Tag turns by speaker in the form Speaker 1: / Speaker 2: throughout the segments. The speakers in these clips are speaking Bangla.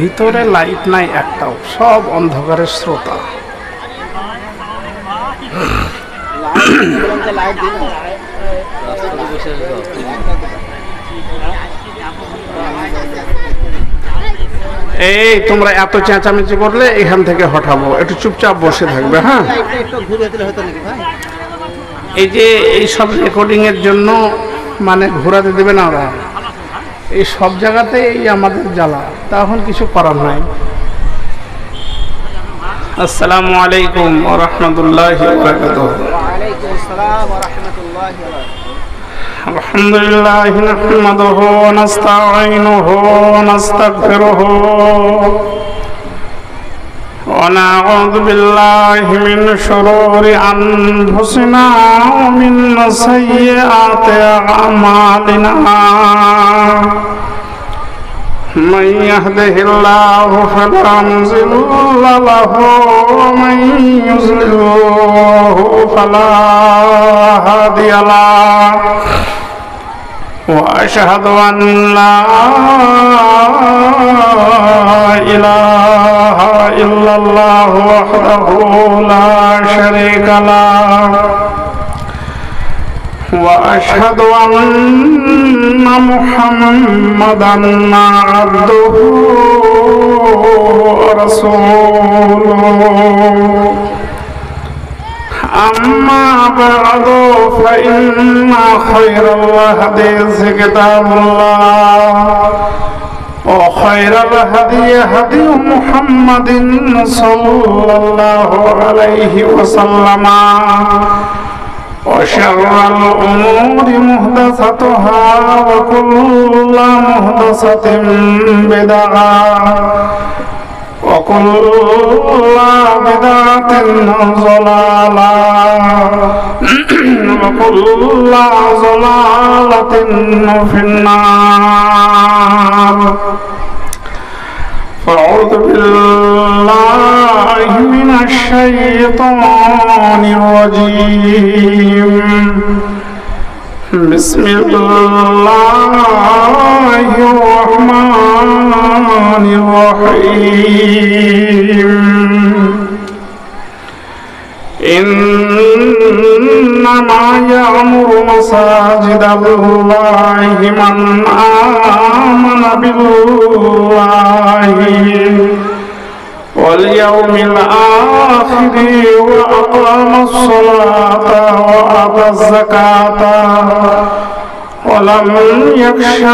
Speaker 1: ভিতরে লাইট নাই একটাও, সব অন্ধকারের শ্রোতা। এই তোমরা এত চেঁচামেচি করলে এখান থেকে হটাবো, একটু চুপচাপ বসে থাকবে। হ্যাঁ, এই যে এই সব রেকর্ডিং এর জন্য মানে ঘোরাতে দেবে না ওরা, এই সব জায়গাতে এই আমাদের জ্বালা, তখন কিছু করার নাই। আসসালামু আলাইকুম ওয়া রাহমাতুল্লাহি ওয়া বারাকাতুহু। আলহামদুলিল্লাহ নাহমাদুহু ওয়া নাস্তাঈনুহু ওয়া নাস্তাগফিরুহু ওয়া নাউযু বিল্লাহি মিন শুরুরি আনফুসিনা ওয়া মিন সাইয়্যাতি আ'মালিনা। من يهده الله فلا مضل له ومن يضلل فلا هادي له وأشهد أن لا إله إلا الله وحده لا شريك له وأشهد أن محمدًا عبده ورسوله أما بعد فإن خير الحديث كتاب الله وخير الهدي هدي محمد صلى الله عليه وسلم وشر الأمور محدثاتها وكل محدثة بدعة وكل بدعة ضلالة وكل ضلالة في النار. أعوذ بالله من الشيطان الرجيم. بسم الله الرحمن الرحيم. إنما يعمر مساجد الله من آمن بالله واليوم الآخر وأقام الصلاة وآتى الزكاة ولم يخش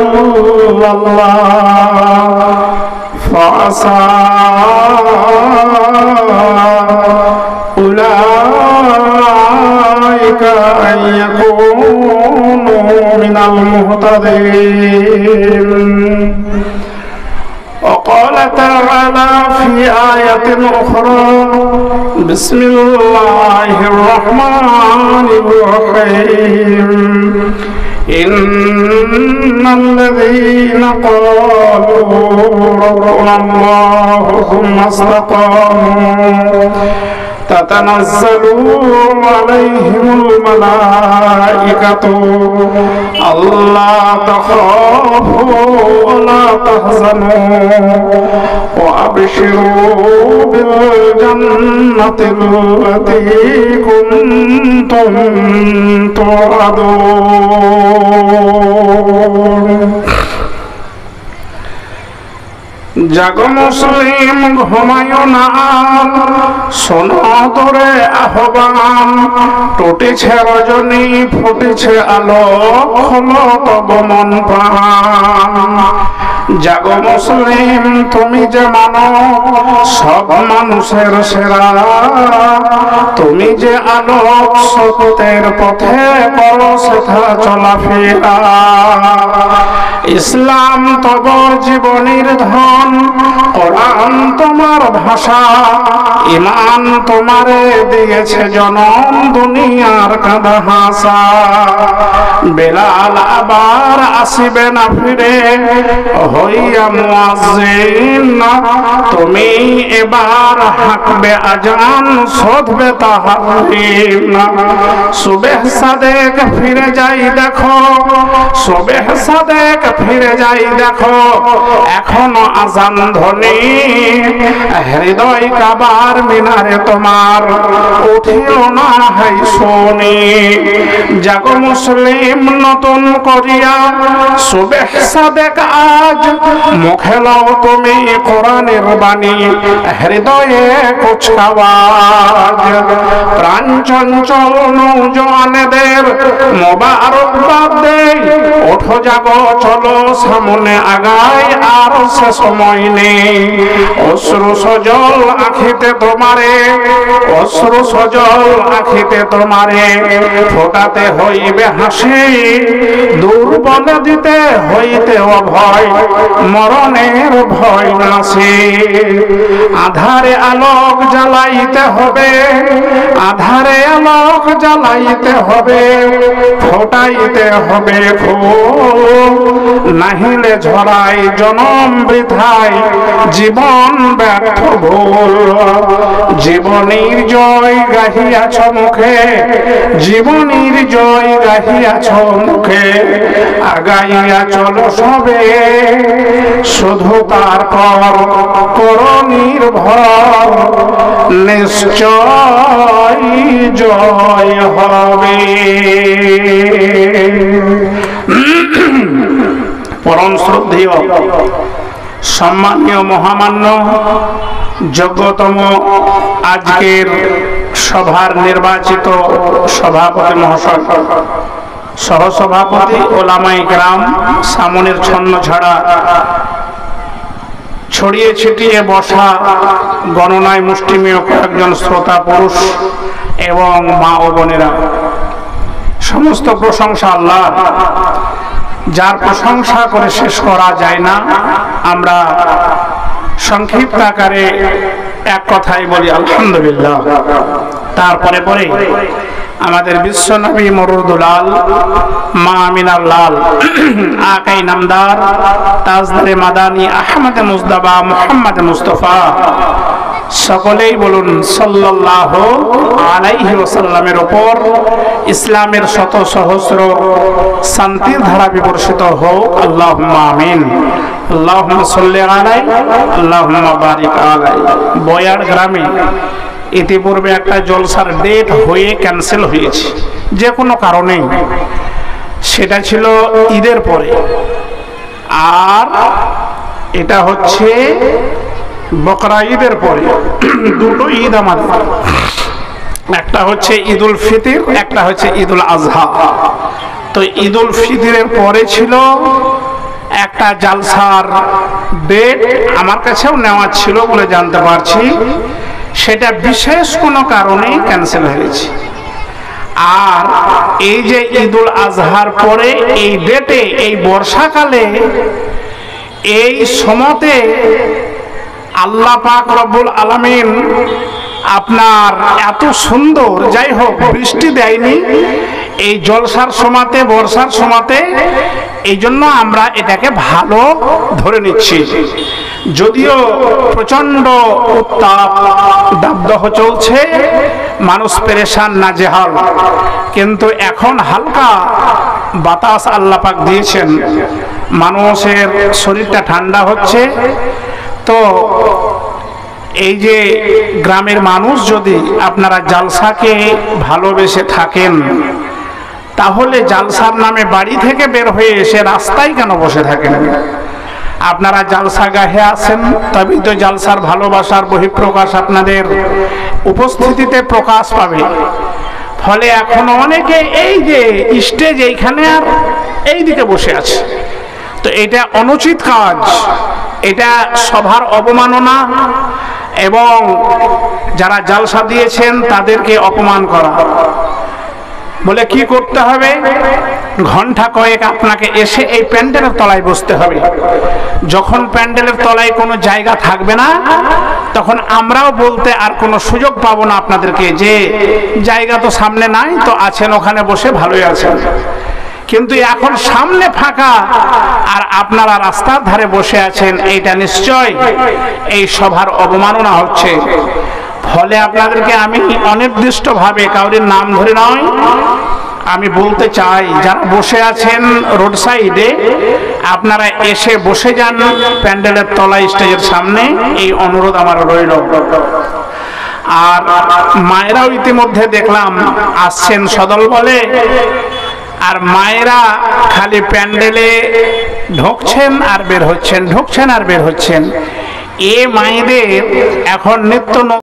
Speaker 1: إلا الله فعسى أولئك أن يكونوا من المهتدين. وقال تعالى في آية أخرى بسم الله الرحمن الرحيم. إن الذين قالوا ربنا الله ثم استقاموا تتنزل عليهم الملائكة ألا تخافوا ولا تحزنوا وأبشروا بالجنة التي كنتم توعدون. জাগো মুসলিম ঘুমায়ো না, শোনো তোরে আহ্বান, টুটেছে রজনী ফুটেছে আলো, খোলো তব মন প্রাণ। জাগো মুসলিম তুমি যে মানো সব মানুষের সেরা, তুমি যে আলোক সত্যের পথে করো সেথা চলাফেরা। ইসলাম তব জীবনের ধন, কোরআন তোমার ভাষা, ঈমান তোমারে দিয়েছে জনম, দুনিয়ার কাঁদা হাসা। বেলাল আবার আসিবে না ফিরে হইয়া মুয়াজ্জিন, তুমি এবার হাঁকবে আজান শোধবে তাহরিম সুবেহ সাদেক ফিরে যাই দেখো সুবেহ সাদেক ফিরে যাই দেখো এখনো আজান ধ্বনি হৃদয় কাবার মিনারে তোমার উঠিও না হাই শুনি জাগো মুসলিম নতুন করিয়া সুবেহ সাদেক আজ মুখে লও তুমি কোরআনের বাণী হৃদয়ে কুচকাওয়াজ প্রাণ চঞ্চল নৌজওয়ানেদের মোবারকবাদ দেই ওঠো জাগো চলো সামনে আগাই আর সে সময় নেই অশ্রু সজল আখিতে তোমারে অশ্রু সজল আখিতে তোমারে ফোটাতে হইবে হাসি দুর্বল দিতে হইতে অভয় মরণের ভয় নাসি আধারে আলোক জ্বালাইতে হবে আধারে আলোক জ্বালাইতে হবে ফোটাইতে হবে ফুল নাহিলে ঝরাই জনম বৃথায় জীবন ব্যর্থ ভুল জীবনীর জয় গাহিয়াছ মুখে জীবনীর জয় গাহিয়াছ মুখে আগাইয়া চলো সবে শুধু তারপর করো নির্ভর নিশ্চয় জয় হবে পরম শ্রদ্ধেয় সম্মানীয় মহামান্য যোগ্যতম আজকের সভার নির্বাচিত সভাপতি মহাশয় সহসভাপতি ওলামায়ে কেরাম সামনের ছন্ন ছাড়া ছড়িয়ে ছিটিয়ে বসা গণনায় মুষ্টিমেয় কয়েকজন শ্রোতা পুরুষ এবং মা ও বোনেরা সমস্ত প্রশংসা আল্লাহ যার প্রশংসা করে শেষ করা যায় না আমরা সংক্ষিপ্ত আকারে এক কথাই বলি আলহামদুলিল্লাহ তারপরে পরে আমাদের বিশ্ব নবী মরুদুল আল মা আমিনার লাল আকাই নামদার তাজদারে মাদানী আহমদ মুজতবা মুহাম্মদ মুস্তফা সকলেই বলুন সাল্লাল্লাহু আলাইহি ওয়াসাল্লামের উপর ইসলামের শত সহস্র শান্তির ধারা বিবর্ষিত হোক আল্লাহুম্মা আমিন আল্লাহুম্মা সাল্লি আলাইহি আল্লাহুম্মা বারিক আলাইহি বয়ার গ্রামে ইতিপূর্বে একটা জলসার ডেট হয়ে ক্যান্সেল হয়েছে যে কোনো কারণে সেটা ছিল ঈদের পরে আর এটা হচ্ছে বকরা ঈদের পরে দুটো ঈদ আমাদের একটা হচ্ছে ঈদুল ফিতর একটা হচ্ছে ঈদুল আজহা তো ঈদুল ফিতরের পরে ছিল একটা জালসার ডেট আমার কাছেও নেওয়া ছিল বলে জানতে পারছি সেটা বিশেষ কোনো কারণে ক্যান্সেল হয়েছে আর এই যে ঈদুল আজহার পরে এই ডেটে এই বর্ষাকালে এই সময়তে আল্লাহ পাক রব্বুল আলামিন আপনার এত সুন্দর যাই হোক বৃষ্টি দেয়নি এই জলসার সময়তে বর্ষার সময়তে এই জন্য আমরা এটাকে ভালো ধরে নিচ্ছি যদিও প্রচন্ড উত্তাপ দাবদাহ চলছে মানুষ পেরেশান নাজেহাল কিন্তু এখন হালকা বাতাস আল্লাহ পাক দিয়েছেন মানুষের শরীরটা ঠান্ডা হচ্ছে তো এই যে গ্রামের মানুষ যদি আপনারা জালসাকে ভালোবেসে থাকেন তাহলে জালসার নামে বাড়ি থেকে বের হয়ে এসে রাস্তায় কেন বসে থাকেন আপনারা জালসা গাহে আসেন তবেই তো জালসার ভালোবাসার বহিঃপ্রকাশ আপনাদের উপস্থিতিতে প্রকাশ পাবে ফলে এখন অনেকে এই যে স্টেজ এইখানে আর এই দিকে বসে আছে তো এটা অনুচিত কাজ এটা সভার অবমাননা এবং যারা জালসা দিয়েছেন তাদেরকে অপমান করা বলে কি করতে হবে ঘন্টা কয়েক আপনাকে এসে এই প্যান্ডেলের তলায় বসতে হবে যখন প্যান্ডেলের তলায় কোনো জায়গা থাকবে না তখন আমরাও বলতে আর কোনো সুযোগ পাবো না আপনাদেরকে যে জায়গা তো সামনে নাই তো আছেন ওখানে বসে ভালোই আছেন কিন্তু এখন সামনে ফাঁকা আর আপনারা রাস্তার ধারে বসে আছেন, এইটা নিশ্চয় এই সভার অবমাননা হচ্ছে। ফলে আপনাদেরকে আমি অনির্দিষ্টভাবে কাউরির নাম ধরে নয়, আমি বলতে চাই যারা বসে আছেন রোড সাইডে আপনারা এসে বসে যান প্যান্ডেলের তলায় স্টেজের সামনে, এই অনুরোধ আমার রইল। আর মায়েরাও ইতিমধ্যে দেখলাম আসছেন সদল বলে, আর মায়েরা খালি প্যান্ডেলে ঢুকছেন আর বের হচ্ছেন, ঢুকছেন আর বের হচ্ছেন। এ মায়েদের এখন নিত্য